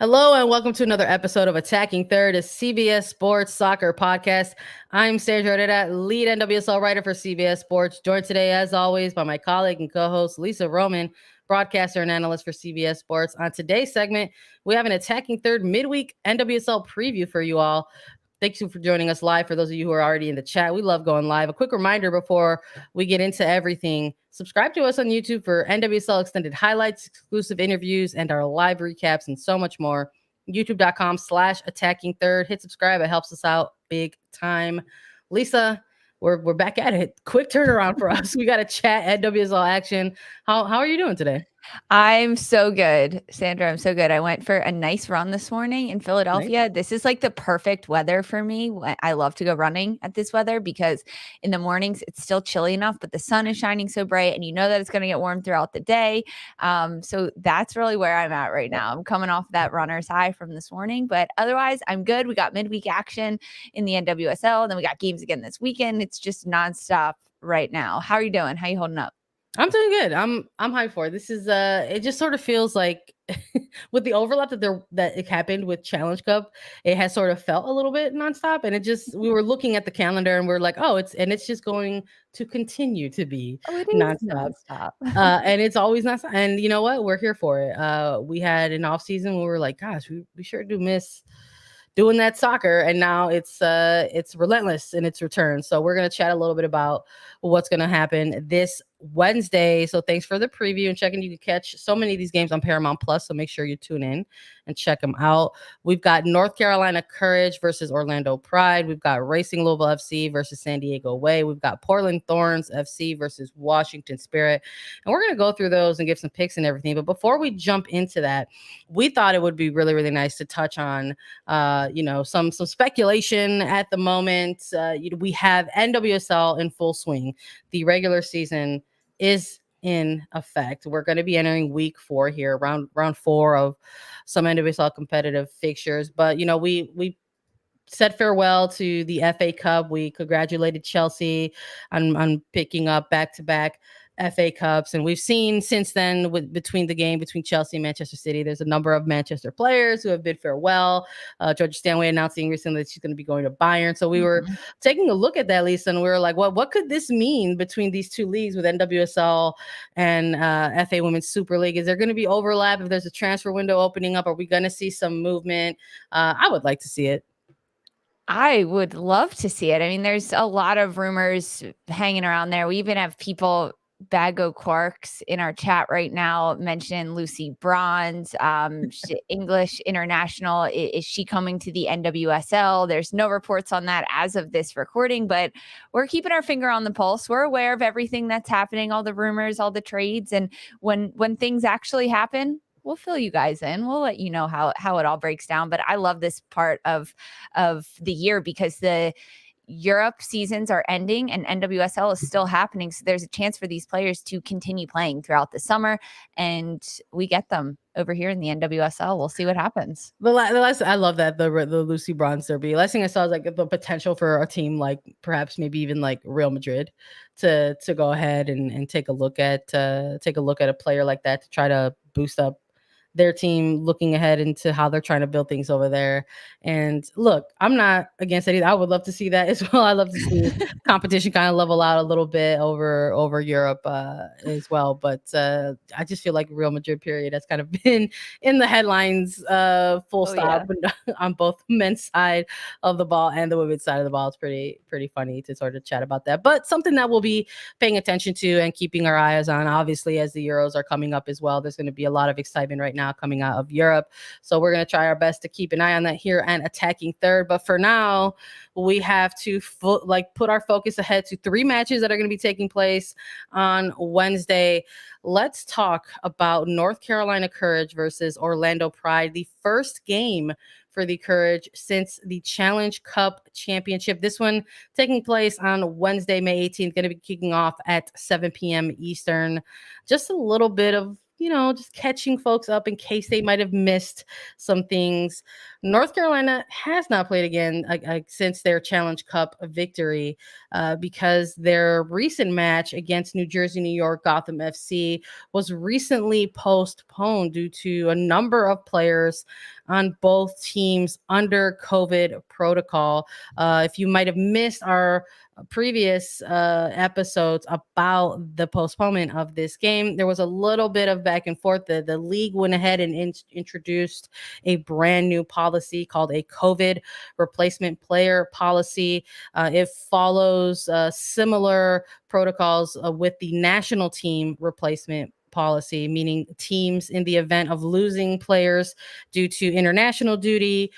Hello and welcome to another episode of Attacking Third, a CBS Sports soccer podcast. I'm Sandra, Herrera, lead NWSL writer for CBS Sports, joined today, as always, by my colleague and co-host Lisa Roman, broadcaster and analyst for CBS Sports. On today's segment, we have an Attacking Third midweek NWSL preview for you all. Thank you for joining us live. For those of you who are already in the chat, we love going live. A quick reminder before we get into everything, subscribe to us on YouTube for NWSL extended highlights, exclusive interviews, and our live recaps, and so much more. YouTube.com/attacking third. Hit subscribe. It helps us out big time. Lisa, we're back at it. Quick turnaround for us. We got to chat NWSL action. How are you doing today? I'm so good, Sandra. I'm so good. I went for a nice run this morning in Philadelphia. Nice. This is like the perfect weather for me. I love to go running at this weather because in the mornings it's still chilly enough, but the sun is shining so bright and you know that it's going to get warm throughout the day. So that's really where I'm at right now. I'm coming off that runner's high from this morning, but otherwise I'm good. We got midweek action in the NWSL, then we got games again this weekend. It's just nonstop right now. How are you doing? How are you holding up? I'm doing good. I'm hyped for it. This is it just sort of feels like with the overlap that it happened with Challenge Cup, it has sort of felt a little bit nonstop. And we were looking at the calendar and we're like, oh, it's just going to continue to be Oh, it is nonstop. nonstop. And it's always nonstop. And you know what? We're here for it. We had an off season where we were like, gosh, we sure do miss doing that soccer, and now it's relentless in its return. So we're going to chat a little bit about what's going to happen this Wednesday. So thanks for the preview and checking. You can catch so many of these games on Paramount Plus, so make sure you tune in and check them out. We've got North Carolina Courage versus Orlando Pride. We've got Racing Louisville FC versus San Diego Way. We've got Portland Thorns FC versus Washington Spirit, and we're going to go through those and give some picks and everything. But before we jump into that, we thought it would be really, really nice to touch on some speculation at the moment. We have NWSL in full swing. The regular season is in effect. We're going to be entering week 4 here, round 4 of some NWSL competitive fixtures. But we said farewell to the FA Cup. We congratulated Chelsea on picking up back-to-back FA Cups. And we've seen since then between Chelsea and Manchester City, there's a number of Manchester players who have bid farewell. Georgia Stanway announcing recently that she's going to be going to Bayern. So we were taking a look at that, Lisa, and we were like, what could this mean between these two leagues with NWSL and FA Women's Super League? Is there going to be overlap if there's a transfer window opening up? Are we going to see some movement? I would like to see it. I would love to see it. I mean, there's a lot of rumors hanging around there. We even have people, Bago Quarks, in our chat right now mention Lucy Bronze, English international. Is she coming to the NWSL? There's no reports on that as of this recording, but we're keeping our finger on the pulse. We're aware of everything that's happening, all the rumors, all the trades. And when things actually happen, we'll fill you guys in. We'll let you know how it all breaks down. But I love this part of the year because the Europe seasons are ending and NWSL is still happening. So there's a chance for these players to continue playing throughout the summer, and we get them over here in the NWSL. We'll see what happens. The last, I love that the Lucy Bronze derby. Last thing I saw is like the potential for a team like perhaps maybe even like Real Madrid to go ahead and take a look at a player like that to try to boost up their team, looking ahead into how they're trying to build things over there. And look, I'm not against it either. I would love to see that as well. I love to see competition kind of level out a little bit over Europe as well. But I just feel like Real Madrid period has kind of been in the headlines full stop on both men's side of the ball and the women's side of the ball. It's pretty funny to sort of chat about that. But something that we'll be paying attention to and keeping our eyes on, obviously, as the Euros are coming up as well. There's going to be a lot of excitement right now coming out of Europe. So we're going to try our best to keep an eye on that here and Attacking Third. But for now, we have to put our focus ahead to 3 matches that are going to be taking place on Wednesday. Let's talk about North Carolina Courage versus Orlando Pride, the first game for the Courage since the Challenge Cup Championship. This one taking place on Wednesday, May 18th, going to be kicking off at 7 p.m. Eastern. Just a little bit of just catching folks up in case they might have missed some things. North Carolina has not played again since their Challenge Cup victory because their recent match against New Jersey, New York, Gotham FC was recently postponed due to a number of players on both teams under COVID protocol. If you might have missed our previous episodes about the postponement of this game, there was a little bit of back and forth. The league went ahead and introduced a brand new policy called a COVID replacement player policy. It follows similar protocols with the national team replacement policy, meaning teams in the event of losing players due to international duty,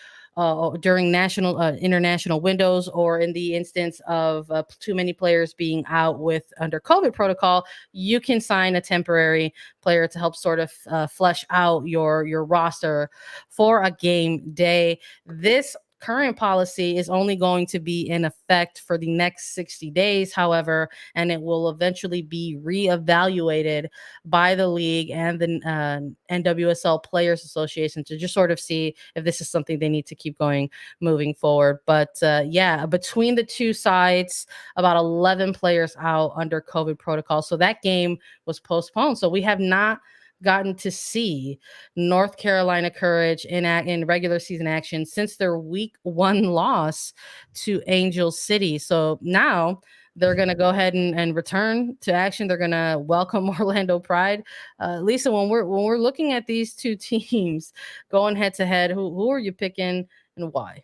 during national international windows, or in the instance of too many players being out with under COVID protocol, you can sign a temporary player to help sort of flesh out your roster for a game day. This current policy is only going to be in effect for the next 60 days, however, and it will eventually be reevaluated by the league and the NWSL Players Association to just sort of see if this is something they need to keep going moving forward. But yeah, between the two sides, about 11 players out under COVID protocol. So that game was postponed. So we have not gotten to see North Carolina Courage in regular season action since their week 1 loss to Angel City. So now they're going to go ahead and return to action. They're going to welcome Orlando Pride. Lisa, when we're looking at these two teams going head to head, who are you picking and why?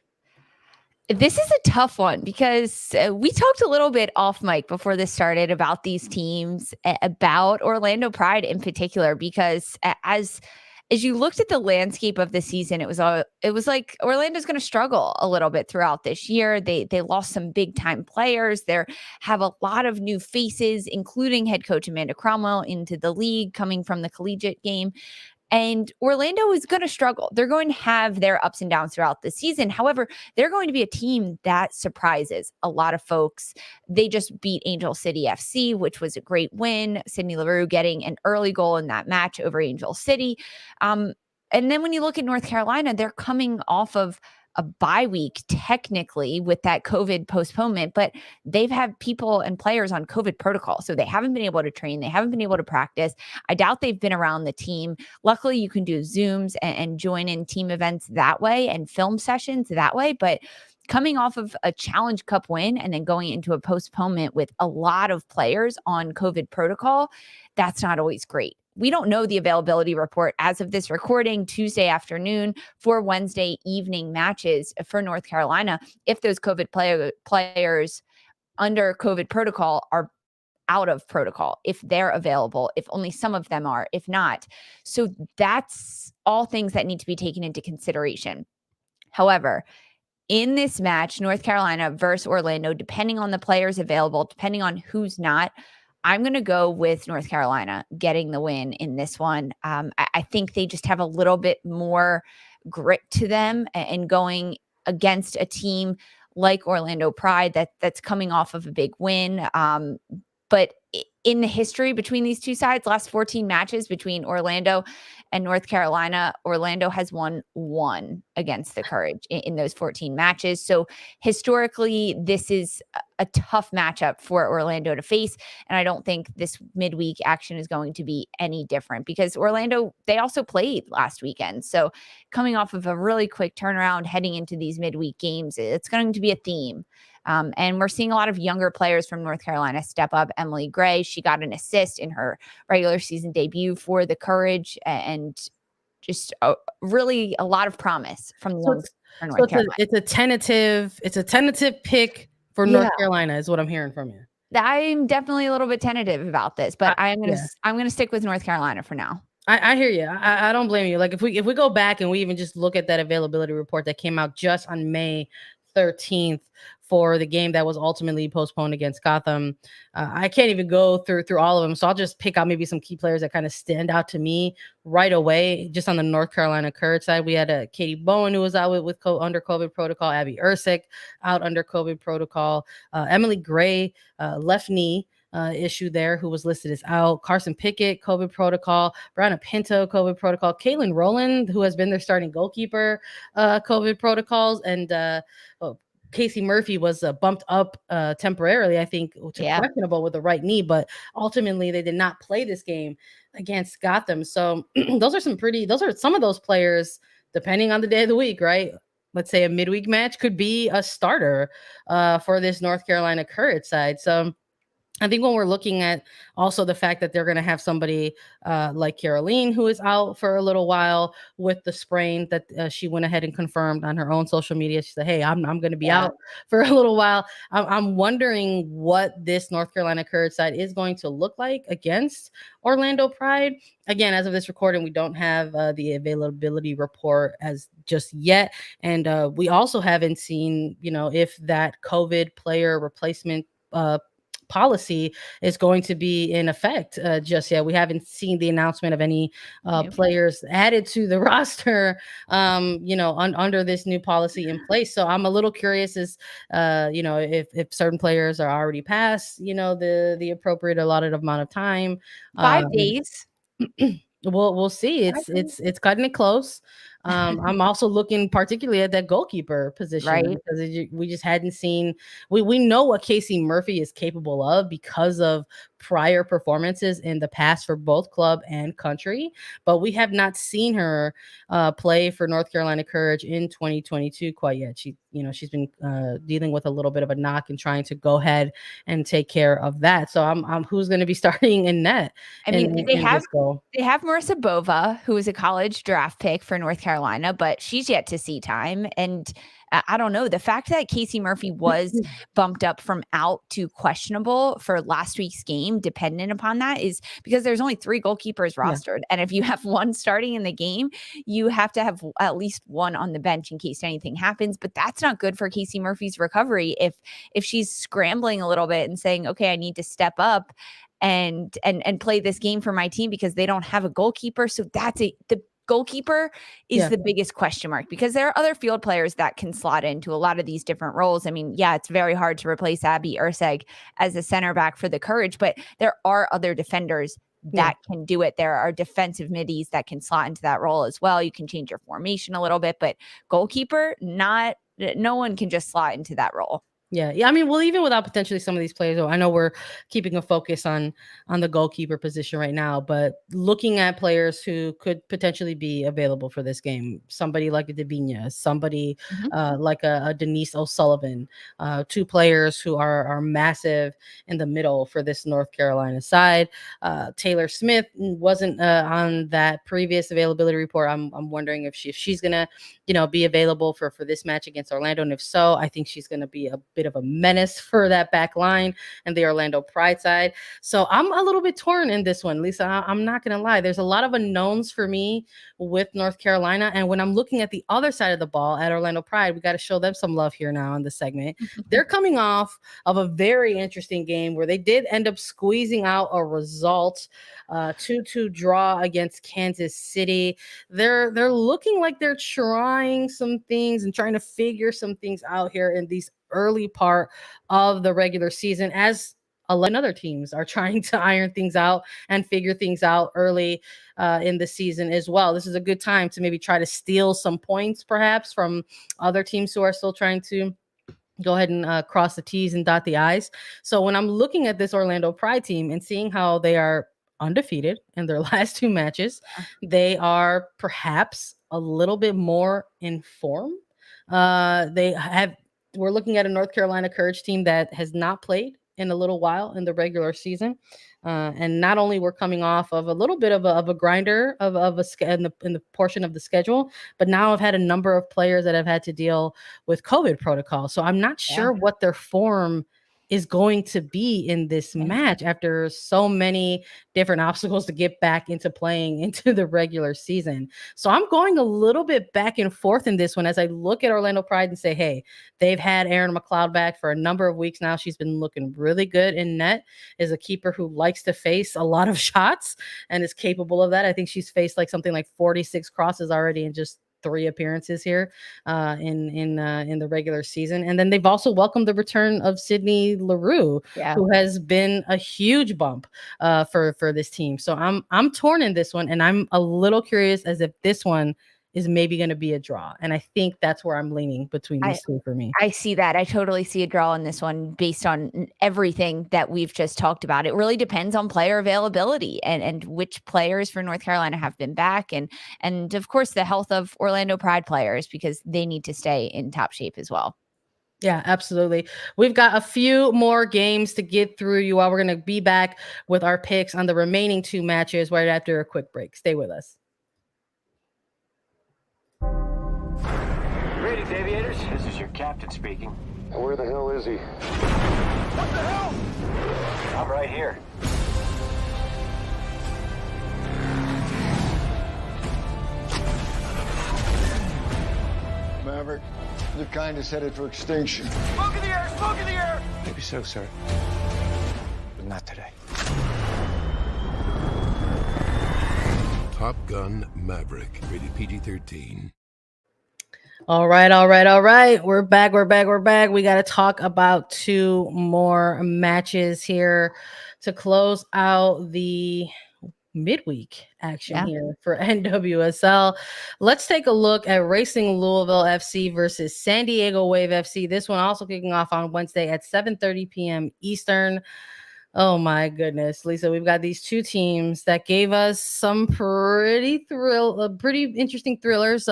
This is a tough one because we talked a little bit off mic before this started about these teams, about Orlando Pride in particular, because as you looked at the landscape of the season, it was like Orlando's going to struggle a little bit throughout this year. They lost some big time players. There have a lot of new faces, including head coach Amanda Cromwell into the league coming from the collegiate game. And Orlando is going to struggle. They're going to have their ups and downs throughout the season. However, they're going to be a team that surprises a lot of folks. They just beat Angel City FC, which was a great win. Sydney LaRue getting an early goal in that match over Angel City. And then when you look at North Carolina, they're coming off of a bye week technically with that COVID postponement, but they've had people and players on COVID protocol. So they haven't been able to train. They haven't been able to practice. I doubt they've been around the team. Luckily, you can do Zooms and join in team events that way and film sessions that way. But coming off of a Challenge Cup win and then going into a postponement with a lot of players on COVID protocol, that's not always great. We don't know the availability report as of this recording Tuesday afternoon for Wednesday evening matches for North Carolina. If those COVID players under COVID protocol are out of protocol, if they're available, if only some of them are, if not. So that's all things that need to be taken into consideration. However, in this match, North Carolina versus Orlando, depending on the players available, depending on who's not, I'm going to go with North Carolina getting the win in this one. I think they just have a little bit more grit to them and going against a team like Orlando Pride that's coming off of a big win. But in the history between these two sides, last 14 matches between Orlando and North Carolina, Orlando has won 1 against the Courage in those 14 matches. So historically, this is a tough matchup for Orlando to face. And I don't think this midweek action is going to be any different because Orlando, they also played last weekend. So coming off of a really quick turnaround, heading into these midweek games, it's going to be a theme. And we're seeing a lot of younger players from North Carolina step up. Emily Gray, she got an assist in her regular season debut for the Courage, and just really a lot of promise from the young North Carolina. It's a tentative pick for North Carolina is what I'm hearing from you. I'm definitely a little bit tentative about this, but I'm gonna stick with North Carolina for now. I hear you. I don't blame you. Like if we go back and we even just look at that availability report that came out just on May 13th for the game that was ultimately postponed against Gotham. I can't even go through all of them. So I'll just pick out maybe some key players that kind of stand out to me right away. Just on the North Carolina Courage side, we had Katie Bowen, who was out under COVID protocol, Abby Ersick out under COVID protocol, Emily Gray, left knee. issue there, who was listed as out. Carson Pickett, COVID protocol. Brianna Pinto, COVID protocol. Caitlin Rowland, who has been their starting goalkeeper, COVID protocols. And well, Casey Murphy was bumped up temporarily, I think, to questionable with the right knee, but ultimately they did not play this game against Gotham. So those are some of those players, depending on the day of the week, right? Let's say a midweek match could be a starter for this North Carolina Courage side. So I think when we're looking at also the fact that they're going to have somebody like Caroline, who is out for a little while with the sprain that she went ahead and confirmed on her own social media. She said, "Hey, I'm going to be out for a little while." I'm wondering what this North Carolina Courage side is going to look like against Orlando Pride. Again, as of this recording, we don't have the availability report as just yet, and we also haven't seen, if that COVID player replacement policy is going to be in effect just yet. We haven't seen the announcement of any players added to the roster, under this new policy in place. So I'm a little curious as, if certain players are already past, the appropriate allotted amount of time. 5 days. We'll see. It's cutting it close. I'm also looking particularly at that goalkeeper position, right? Because we just hadn't seen. We know what Casey Murphy is capable of because of prior performances in the past for both club and country, but we have not seen her play for North Carolina Courage in 2022 quite yet. She's been dealing with a little bit of a knock and trying to go ahead and take care of that. So I'm who's going to be starting in net. I mean, they have Marissa Bova, who is a college draft pick for North Carolina, but she's yet to see time. And I don't know, the fact that Casey Murphy was bumped up from out to questionable for last week's game, dependent upon that, is because there's only 3 goalkeepers rostered. And if you have one starting in the game, you have to have at least one on the bench in case anything happens. But that's not good for Casey Murphy's recovery. If she's scrambling a little bit and saying, okay, I need to step up and play this game for my team because they don't have a goalkeeper. So the goalkeeper is the biggest question mark, because there are other field players that can slot into a lot of these different roles. I mean, it's very hard to replace Abby Urseg as a center back for the Courage, but there are other defenders that can do it. There are defensive middies that can slot into that role as well. You can change your formation a little bit, but goalkeeper, no one can just slot into that role. Yeah. I mean, well, even without potentially some of these players, I know we're keeping a focus on the goalkeeper position right now, but looking at players who could potentially be available for this game, somebody like a Davina, somebody like a Denise O'Sullivan, 2 players who are massive in the middle for this North Carolina side. Taylor Smith wasn't on that previous availability report. I'm wondering if she's gonna, be available for this match against Orlando, and if so, I think she's gonna be a bit of a menace for that back line and the Orlando Pride side. So I'm a little bit torn in this one, Lisa. I'm not going to lie. There's a lot of unknowns for me with North Carolina. And when I'm looking at the other side of the ball at Orlando Pride, we got to show them some love here now in the segment. They're coming off of a very interesting game where they did end up squeezing out a result, 2-2 draw against Kansas City. They're looking like they're trying some things and trying to figure some things out here in these early part of the regular season, as 11 other teams are trying to iron things out and figure things out early in the season as well. This is a good time to maybe try to steal some points perhaps from other teams who are still trying to go ahead and cross the T's and dot the I's. So when I'm looking at this Orlando Pride team and seeing how they are undefeated in their last 2 matches, they are perhaps a little bit more in form. We're looking at a North Carolina Courage team that has not played in a little while in the regular season. And not only we're coming off of a little bit of a grinder in the portion of the schedule, but now I've had a number of players that have had to deal with COVID protocol. So I'm not sure what their form is going to be in this match after so many different obstacles to get back into playing into the regular season. So I'm going a little bit back and forth in this one as I look at Orlando Pride and say, hey, they've had Erin McLeod back for a number of weeks now. She's been looking really good in net, is a keeper who likes to face a lot of shots and is capable of that. I think she's faced something like 46 crosses already in just 3 appearances here in the regular season. And then they've also welcomed the return of Sydney Leroux, who has been a huge bump for this team. So I'm torn in this one, and I'm a little curious as if this one is maybe going to be a draw. And I think that's where I'm leaning between these two for me. I see that. I totally see a draw in this one based on everything that we've just talked about. It really depends on player availability and which players for North Carolina have been back, and of course the health of Orlando Pride players, because they need to stay in top shape as well. Yeah, absolutely. We've got a few more games to get through, you all. We're going to be back with our picks on the remaining 2 matches right after a quick break. Stay with us. Greetings, aviators. This is your captain speaking. Where the hell is he? What the hell? I'm right here. Maverick, your kind is headed for extinction. Smoke in the air! Smoke in the air! Maybe so, sir. But not today. Top Gun Maverick, rated PG-13. All right. We're back. We got to talk about 2 more matches here to close out the midweek action here for NWSL. Let's take a look at Racing Louisville FC versus San Diego Wave FC. This one also kicking off on Wednesday at 7:30 p.m. Eastern. Oh my goodness, Lisa, we've got these 2 teams that gave us some pretty interesting thrillers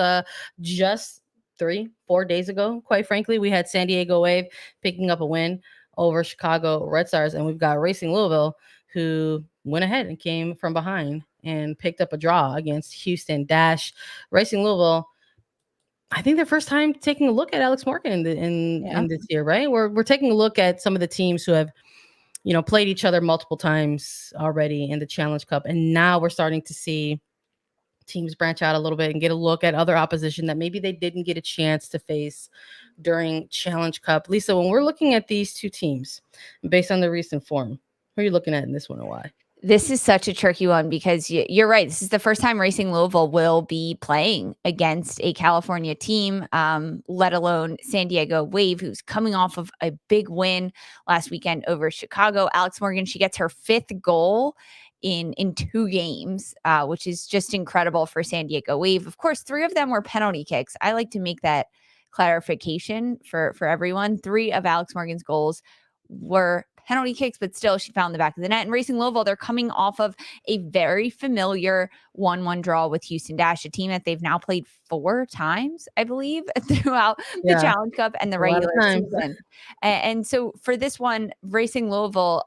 just 3-4 days ago. Quite frankly, we had San Diego Wave picking up a win over Chicago Red Stars, and we've got Racing Louisville who went ahead and came from behind and picked up a draw against Houston Dash. Racing Louisville, I think their first time taking a look at Alex Morgan in this year, right? We're taking a look at some of the teams who have played each other multiple times already in the Challenge Cup, and now we're starting to see teams branch out a little bit and get a look at other opposition that maybe they didn't get a chance to face during Challenge Cup. Lisa, when we're looking at these 2 teams based on the recent form, who are you looking at in this one and why? This is such a tricky one because you're right. This is the first time Racing Louisville will be playing against a California team, let alone San Diego Wave, who's coming off of a big win last weekend over Chicago. Alex Morgan, she gets her 5th goal in 2 games, which is just incredible for San Diego Wave. Of course, 3 of them were penalty kicks. I like to make that clarification for everyone. 3 of Alex Morgan's goals were penalty kicks, but still she found the back of the net. And Racing Louisville, they're coming off of a very familiar 1-1 draw with Houston Dash, a team that they've now played 4 times, I believe, throughout the Challenge Cup and the regular season. And so for this one, Racing Louisville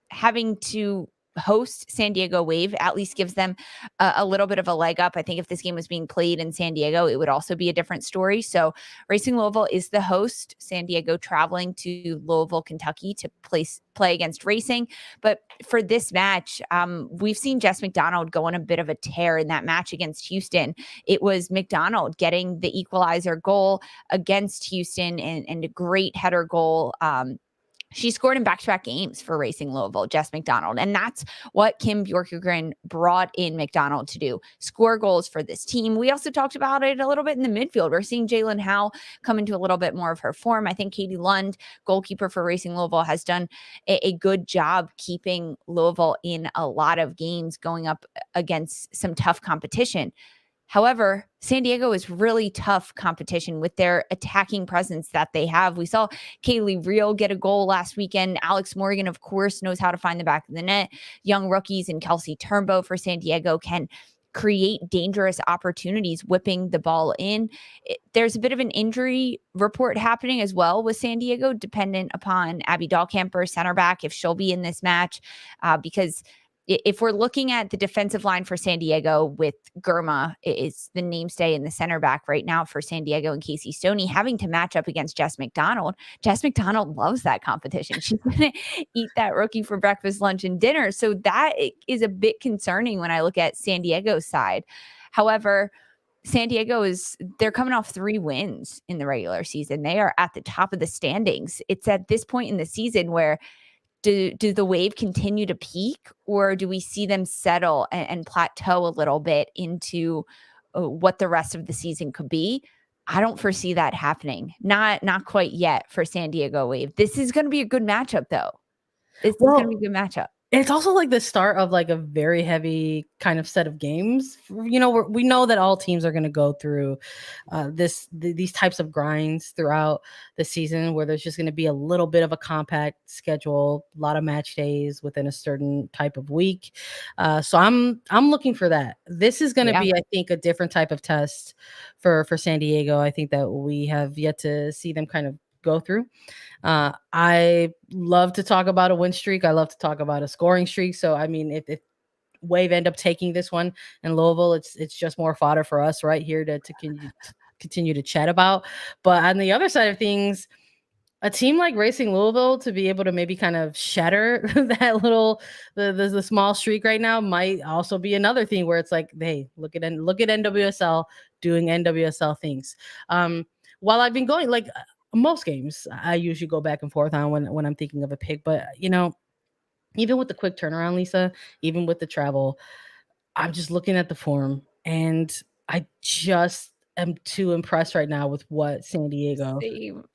having to host San Diego Wave at least gives them a little bit of a leg up. I think if this game was being played in San Diego, it would also be a different story. So Racing Louisville is the host, San Diego traveling to Louisville, Kentucky to play against Racing. But for this match, we've seen Jess McDonald go on a bit of a tear in that match against Houston. It was McDonald getting the equalizer goal against Houston and a great header goal. She scored in back-to-back games for Racing Louisville, Jess McDonald. And that's what Kim Bjorkegren brought in McDonald to do, score goals for this team. We also talked about it a little bit in the midfield. We're seeing Jalen Howe come into a little bit more of her form. I think Katie Lund, goalkeeper for Racing Louisville, has done a good job keeping Louisville in a lot of games going up against some tough competition. However, San Diego is really tough competition with their attacking presence that they have. We saw Kaylee Reel get a goal last weekend. Alex Morgan, of course, knows how to find the back of the net. Young rookies and Kelsey Turnbow for San Diego can create dangerous opportunities, whipping the ball in. There's a bit of an injury report happening as well with San Diego, dependent upon Abby Dahlkemper, center back, if she'll be in this match, because if we're looking at the defensive line for San Diego with Girma is the namestay in the center back right now for San Diego and Casey Stoney, having to match up against Jess McDonald. Jess McDonald loves that competition. She's going to eat that rookie for breakfast, lunch, and dinner. So that is a bit concerning when I look at San Diego's side. However, San Diego they're coming off 3 wins in the regular season. They are at the top of the standings. It's at this point in the season where do the Wave continue to peak, or do we see them settle and plateau a little bit into what the rest of the season could be. I don't foresee that happening. Not quite yet for San Diego Wave. This is going to be a good matchup, though. This is going to be a good matchup. It's also like the start of like a very heavy kind of set of games. We know that all teams are going to go through these types of grinds throughout the season, where there's just going to be a little bit of a compact schedule, a lot of match days within a certain type of week. So I'm looking for that. This is going to be, I think, a different type of test for San Diego. I think that we have yet to see them kind of go through. I love to talk about a win streak. I love to talk about a scoring streak. So I mean, if Wave end up taking this one in Louisville, it's just more fodder for us right here to continue to chat about. But on the other side of things, a team like Racing Louisville to be able to maybe kind of shatter that little the small streak right now might also be another thing where it's like, hey, look at NWSL doing NWSL things. While I've been going like most games, I usually go back and forth on when I'm thinking of a pick. But, even with the quick turnaround, Lisa, even with the travel, I'm just looking at the form. And I just am too impressed right now with what San Diego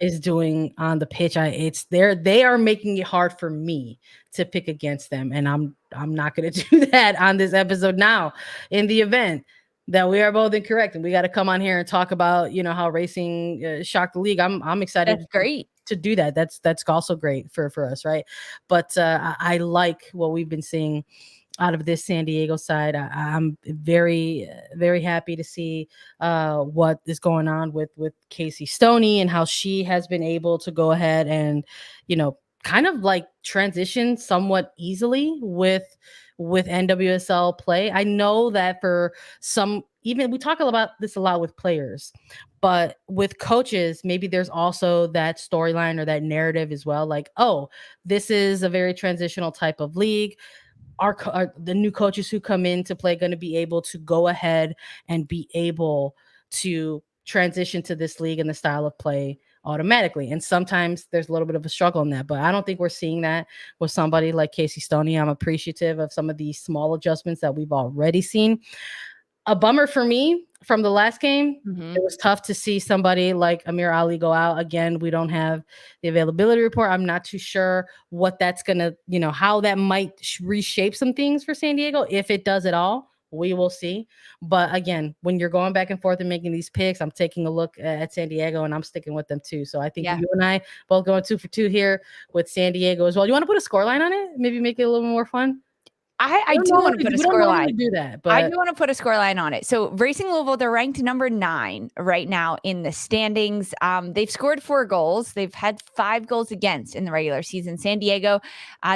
is doing on the pitch. They are making it hard for me to pick against them. And I'm not going to do that on this episode now in the event that we are both incorrect, and we got to come on here and talk about, how Racing shocked the league. I'm excited. That's great to do that. That's also great for us, right? But I like what we've been seeing out of this San Diego side. I'm very, very happy to see what is going on with Casey Stoney and how she has been able to go ahead and, kind of like transition somewhat easily with NWSL play. I know that for some, even we talk about this a lot with players, but with coaches, maybe there's also that storyline or that narrative as well. Like, oh, this is a very transitional type of league. Are the new coaches who come in to play going to be able to go ahead and be able to transition to this league and the style of play automatically? And sometimes there's a little bit of a struggle in that, but I don't think we're seeing that with somebody like Casey Stoney. I'm appreciative of some of these small adjustments that we've already seen. A bummer for me from the last game. It was tough to see somebody like Amir Ali go out. Again, we don't have the availability report. I'm not too sure what that's going to, how that might reshape some things for San Diego. If it does at all, we will see. But again, when you're going back and forth and making these picks, I'm taking a look at San Diego and I'm sticking with them too. So I think you and I both going 2 for 2 here with San Diego as well. You want to put a scoreline on it? Maybe make it a little more fun? I do want to put a scoreline. Do that, but I do want to put a scoreline on it. So Racing Louisville, they're ranked number 9 right now in the standings. They've scored 4 goals. They've had 5 goals against in the regular season. San Diego,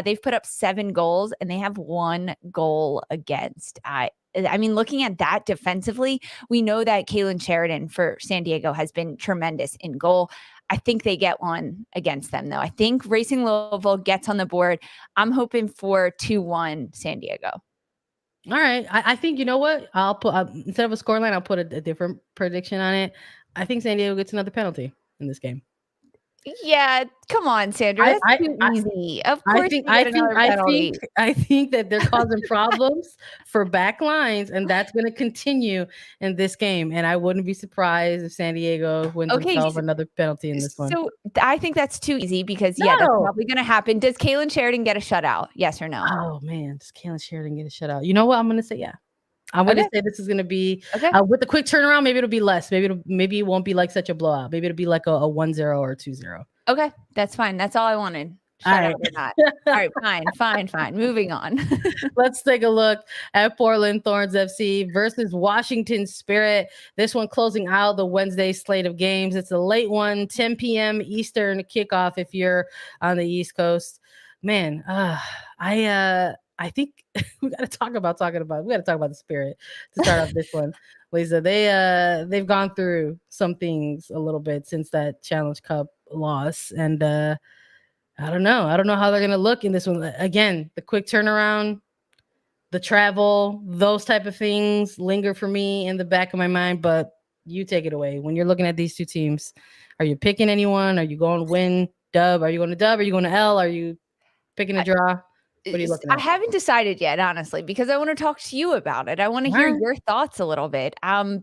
they've put up 7 goals and they have 1 goal against. I mean, looking at that defensively, we know that Kaylin Sheridan for San Diego has been tremendous in goal. I think they get one against them, though. I think Racing Louisville gets on the board. I'm hoping for 2-1 San Diego. All right. I think, you know what? I'll put, instead of a scoreline, I'll put a different prediction on it. I think San Diego gets another penalty in this game. Yeah, come on, Sandra. That's too easy. Of course, I think that they're causing problems for back lines, and that's going to continue in this game. And I wouldn't be surprised if San Diego wins themselves another penalty in this one. So I think that's too easy because that's probably going to happen. Does Kaylin Sheridan get a shutout? Yes or no? Oh man, does Kaylin Sheridan get a shutout? You know what? I'm going to say yeah. I'm going to say this is going to be with the quick turnaround. Maybe it'll be less. Maybe it won't be like such a blowout. Maybe it'll be like a 1-0 or 2-0. Okay, that's fine. That's all I wanted. Shutout or not. All right, fine. Moving on. Let's take a look at Portland Thorns FC versus Washington Spirit. This one closing out the Wednesday slate of games. It's a late one, 10 p.m. Eastern kickoff if you're on the East Coast. Man, I think we got to talk about the Spirit to start off this one. Lisa, they've gone through some things a little bit since that Challenge Cup loss, and I don't know how they're gonna look in this one. Again, the quick turnaround, the travel, those type of things linger for me in the back of my mind. But you take it away. When you're looking at these two teams, are you picking anyone? Are you going win, dub? Are you going to dub? Are you going to L? Are you picking a draw? What are you looking I at? haven't decided yet, honestly, because I want to talk to you about it. I want to All hear right. your thoughts a little bit.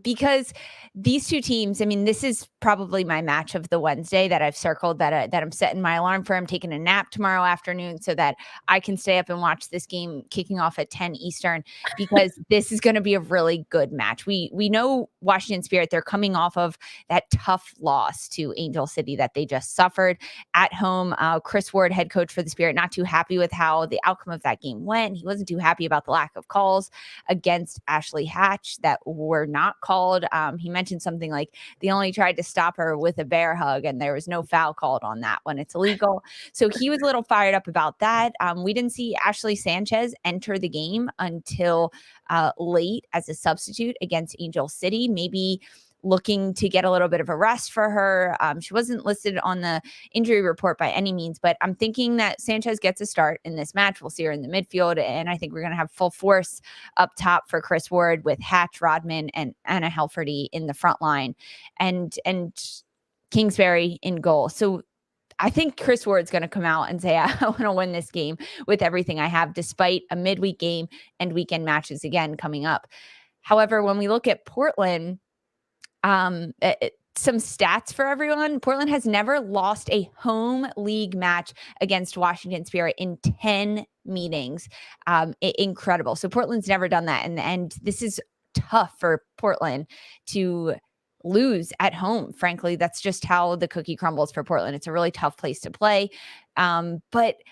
Because these two teams, I mean, this is probably my match of the Wednesday that I've circled that I'm setting my alarm for. I'm taking a nap tomorrow afternoon so that I can stay up and watch this game kicking off at 10 Eastern, because this is going to be a really good match. We know Washington Spirit, they're coming off of that tough loss to Angel City that they just suffered at home. Chris Ward, head coach for the Spirit, not too happy with how the outcome of that game went. He wasn't too happy about the lack of calls against Ashley Hatch that were not called. He mentioned something like they only tried to stop her with a bear hug and there was no foul called on that when it's illegal. So he was a little fired up about that. We didn't see Ashley Sanchez enter the game until late as a substitute against Angel City. Maybe looking to get a little bit of a rest for her. She wasn't listed on the injury report by any means, but I'm thinking that Sanchez gets a start in this match. We'll see her in the midfield, and I think we're going to have full force up top for Chris Ward with Hatch, Rodman, and Anna Helferty in the front line, and Kingsbury in goal. So I think Chris Ward's going to come out and say, I want to win this game with everything I have, despite a midweek game and weekend matches again coming up. However, when we look at Portland, some stats for everyone. Portland has never lost a home league match against Washington Spirit in 10 meetings. Incredible. So Portland's never done that. And this is tough for Portland to lose at home. Frankly, that's just how the cookie crumbles for Portland. It's a really tough place to play. But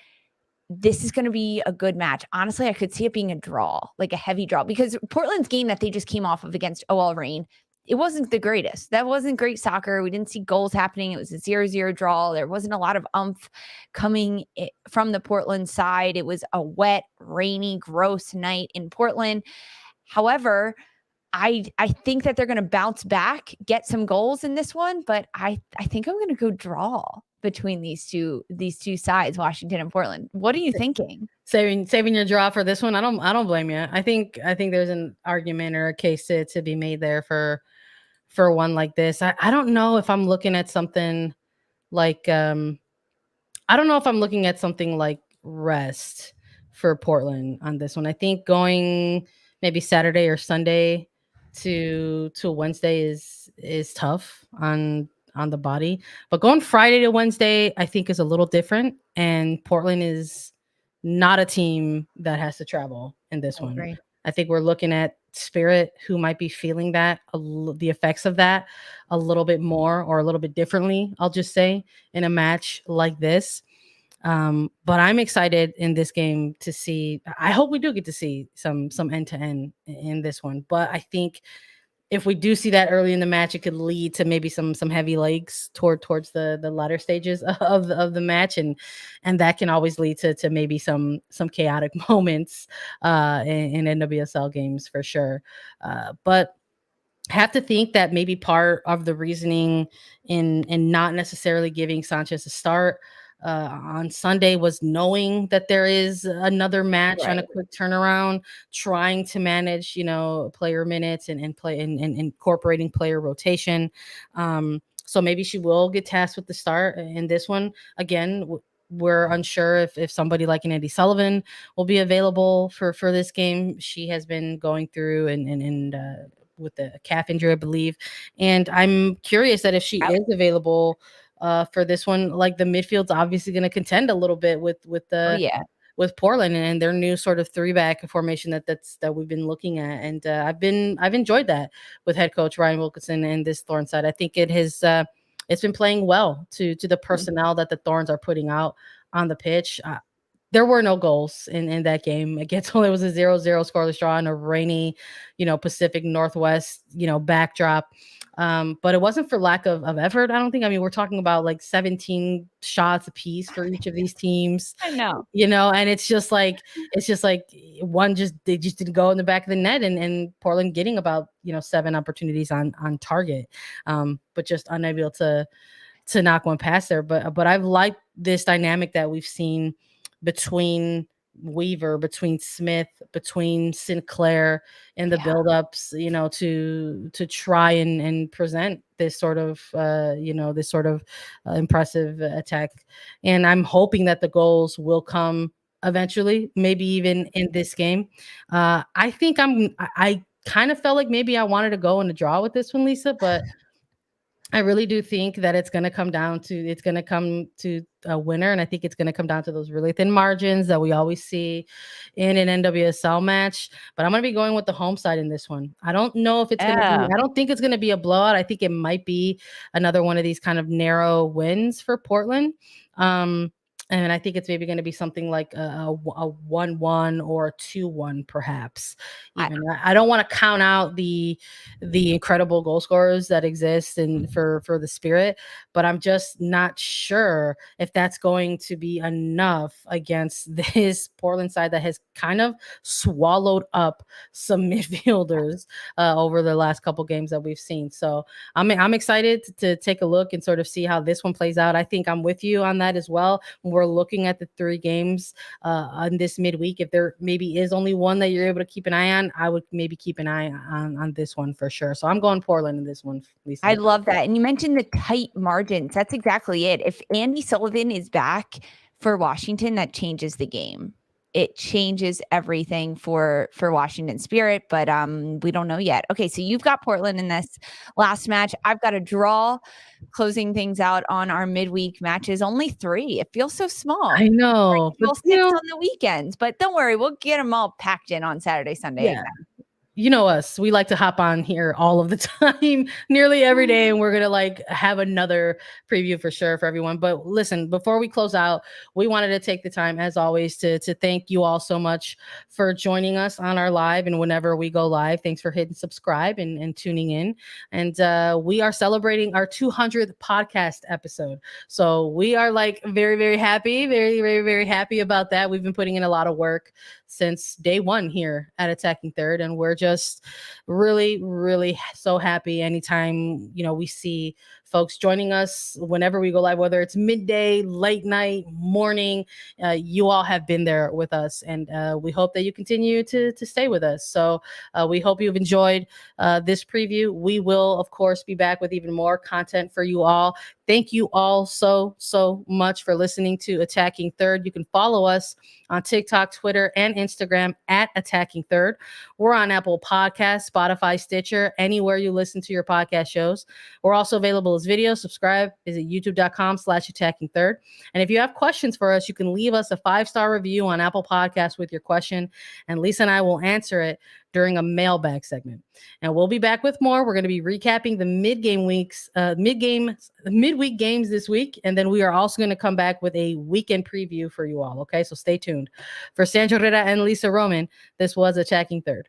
this is going to be a good match. Honestly, I could see it being a draw, like a heavy draw, because Portland's game that they just came off of against OL Reign, it wasn't the greatest. That wasn't great soccer. We didn't see goals happening. It was a 0-0 draw. There wasn't a lot of oomph coming from the Portland side. It was a wet, rainy, gross night in Portland. However, I think that they're going to bounce back, get some goals in this one, but I think I'm going to go draw between these two sides, Washington and Portland. What are you thinking? Saving your draw for this one? I don't blame you. I think there's an argument or a case to be made there for one like this. I don't know if I'm looking at something like I don't know if I'm looking at something like rest for Portland on this one. I think going maybe Saturday or Sunday to Wednesday is tough on the body, but going Friday to Wednesday I think is a little different, and Portland is not a team that has to travel in this one. Right. I think we're looking at Spirit, who might be feeling that the effects of that a little bit more or a little bit differently, I'll just say, in a match like this. But I'm excited in this game to see. I hope we do get to see some end to end in this one. But I think if we do see that early in the match, it could lead to maybe some heavy legs towards the latter stages of the match, and that can always lead to maybe some chaotic moments in NWSL games for sure. But have to think that maybe part of the reasoning in not necessarily giving Sanchez a start on Sunday was knowing that there is another match on a quick turnaround, trying to manage, player minutes and play and incorporating player rotation. So maybe she will get tasked with the start in this one. Again, we're unsure if somebody like an Andy Sullivan will be available for this game. She has been going through and with the calf injury, I believe. And I'm curious that if she is available for this one, like the midfield's obviously going to contend a little bit with Portland and their new sort of 3-back formation that we've been looking at. And I've enjoyed that with head coach Ryan Wilkinson and this Thorns side. I think it has it's been playing well to the personnel that the Thorns are putting out on the pitch. There were no goals in that game. Against only was a 0-0 scoreless draw in a rainy, Pacific Northwest, backdrop. But it wasn't for lack of effort, I don't think. I mean, we're talking about like 17 shots apiece for each of these teams. I know. And it's just like one they just didn't go in the back of the net, and Portland getting about 7 opportunities on target, but just unable to knock one past there. But I've liked this dynamic that we've seen between Weaver, between Smith, between Sinclair in the buildups, to try and present this sort of, impressive attack. And I'm hoping that the goals will come eventually, maybe even in this game. I think I kind of felt like maybe I wanted to go in a draw with this one, Lisa, but I really do think that it's going to come to a winner. And I think it's going to come down to those really thin margins that we always see in an NWSL match. But I'm going to be going with the home side in this one. I don't know if I don't think it's going to be a blowout. I think it might be another one of these kind of narrow wins for Portland. And I think it's maybe going to be something like a 1-1 or a 2-1, perhaps. Even I don't want to count out the incredible goal scorers that exist for the Spirit, but I'm just not sure if that's going to be enough against this Portland side that has kind of swallowed up some midfielders over the last couple games that we've seen. So I'm excited to take a look and sort of see how this one plays out. I think I'm with you on that as well. We're looking at the 3 games on this midweek. If there maybe is only one that you're able to keep an eye on, I would maybe keep an eye on this one for sure. So I'm going Portland in this one, Lisa. I love that. And you mentioned the tight margins. That's exactly it. If Andy Sullivan is back for Washington, that changes the game. It changes everything for Washington Spirit, but we don't know yet. Okay, so you've got Portland in this last match. I've got a draw closing things out on our midweek matches. Only 3. It feels so small. I know. But 6 on the weekends, but don't worry, we'll get them all packed in on Saturday, Sunday. Yeah. Again. You know us, we like to hop on here all of the time, nearly every day, and we're gonna have another preview for sure for everyone. But listen, before we close out, we wanted to take the time, as always, to thank you all so much for joining us on our live and whenever we go live. Thanks for hitting subscribe and tuning in. And we are celebrating our 200th podcast episode, so we are very, very happy, very, very, very happy about that. We've been putting in a lot of work since day one here at Attacking Third, and we're just really, really so happy anytime we see folks joining us whenever we go live, whether it's midday, late night, morning. You all have been there with us, and we hope that you continue to stay with us. So we hope you've enjoyed this preview. We will, of course, be back with even more content for you all. Thank you all so much for listening to Attacking Third. You can follow us on TikTok, Twitter, and Instagram at Attacking Third. We're on Apple Podcasts, Spotify, Stitcher, anywhere you listen to your podcast shows. We're also available as video. Subscribe. Visit youtube.com/Attacking Third. And if you have questions for us, you can leave us a 5-star review on Apple Podcasts with your question, and Lisa and I will answer it during a mailbag segment. And we'll be back with more. We're going to be recapping the midweek games this week. And then we are also going to come back with a weekend preview for you all. Okay, so stay tuned. For Sandra Herrera and Lisa Roman, this was Attacking Third.